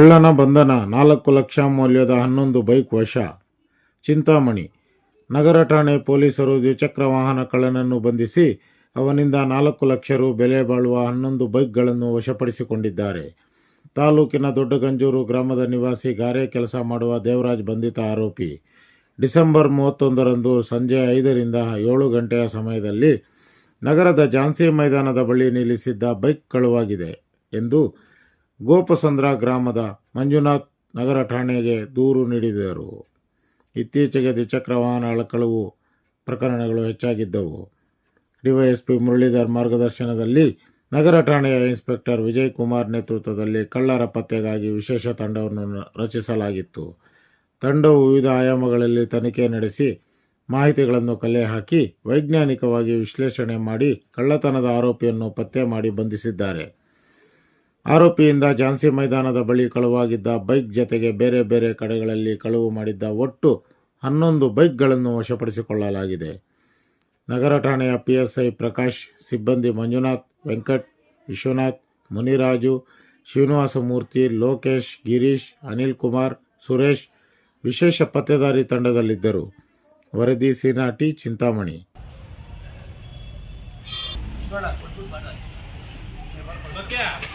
ಕಳ್ಳನ ಬಂಧನ, 4 ಲಕ್ಷ ಮೌಲ್ಯದ 11 ಬೈಕ್ ವಶ. ಚಿಂತಾಮಣಿ ನಗರ ಠಾಣೆ ಪೊಲೀಸರು ದ್ವಿಚಕ್ರ ವಾಹನ ಕಳ್ಳನನ್ನು ಬಂಧಿಸಿ ಅವನಿಂದ 4 ಲಕ್ಷ ರು ಬೆಲೆ ಬಾಳುವ 11 ಬೈಕ್ಗಳನ್ನು ವಶಪಡಿಸಿಕೊಂಡಿದ್ದಾರೆ. ತಾಲೂಕಿನ ದೊಡ್ಡಗಂಜೂರು ಗ್ರಾಮದ ನಿವಾಸಿ ಗಾರೆ ಕೆಲಸ ಮಾಡುವ ದೇವರಾಜ್ ಬಂಧಿತ ಆರೋಪಿ. ಡಿಸೆಂಬರ್ 31ರಂದು ಸಂಜೆ 5ರಿಂದ 7 ಗಂಟೆಯ ಸಮಯದಲ್ಲಿ ನಗರದ ಝಾನ್ಸಿ ಮೈದಾನದ ಬಳಿ ನಿಲ್ಲಿಸಿದ್ದ ಬೈಕ್ ಕಳುವಾಗಿದೆ ಎಂದು ಗೋಪಸಂದ್ರ ಗ್ರಾಮದ ಮಂಜುನಾಥ್ ನಗರ ಠಾಣೆಗೆ ದೂರು ನೀಡಿದರು. ಇತ್ತೀಚೆಗೆ ದ್ವಿಚಕ್ರ ವಾಹನ ಕಳವು ಪ್ರಕರಣಗಳು ಹೆಚ್ಚಾಗಿದ್ದವು. ಡಿವೈಎಸ್ಪಿ ಮುರಳೀಧರ್ ಮಾರ್ಗದರ್ಶನದಲ್ಲಿ ನಗರ ಠಾಣೆಯ ಇನ್ಸ್ಪೆಕ್ಟರ್ ವಿಜಯ್ ಕುಮಾರ್ ನೇತೃತ್ವದಲ್ಲಿ ಕಳ್ಳರ ಪತ್ತೆಗಾಗಿ ವಿಶೇಷ ತಂಡವನ್ನು ರಚಿಸಲಾಗಿತ್ತು. ತಂಡವು ವಿವಿಧ ಆಯಾಮಗಳಲ್ಲಿ ತನಿಖೆ ನಡೆಸಿ ಮಾಹಿತಿಗಳನ್ನು ಕಲೆ ಹಾಕಿ ವೈಜ್ಞಾನಿಕವಾಗಿ ವಿಶ್ಲೇಷಣೆ ಮಾಡಿ ಕಳ್ಳತನದ ಆರೋಪಿಯನ್ನು ಪತ್ತೆ ಮಾಡಿ ಬಂಧಿಸಿದ್ದಾರೆ. ಆರೋಪಿಯಿಂದ ಝಾನ್ಸಿ ಮೈದಾನದ ಬಳಿ ಕಳುವಾಗಿದ್ದ ಬೈಕ್ ಜತೆಗೆ ಬೇರೆ ಬೇರೆ ಕಡೆಗಳಲ್ಲಿ ಕಳುವು ಮಾಡಿದ್ದ ಒಟ್ಟು 11 ಬೈಕ್ಗಳನ್ನು ವಶಪಡಿಸಿಕೊಳ್ಳಲಾಗಿದೆ. ನಗರ ಠಾಣೆಯ PSI ಪ್ರಕಾಶ್, ಸಿಬ್ಬಂದಿ ಮಂಜುನಾಥ್, ವೆಂಕಟ್, ವಿಶ್ವನಾಥ್, ಮುನಿರಾಜು, ಶ್ರೀನಿವಾಸಮೂರ್ತಿ, ಲೋಕೇಶ್, ಗಿರೀಶ್, ಅನಿಲ್ ಕುಮಾರ್, ಸುರೇಶ್ ವಿಶೇಷ ಪತ್ತೆದಾರಿ ತಂಡದಲ್ಲಿದ್ದರು. ವರದಿ ಸಿನಾಟಿ, ಚಿಂತಾಮಣಿ. Okay.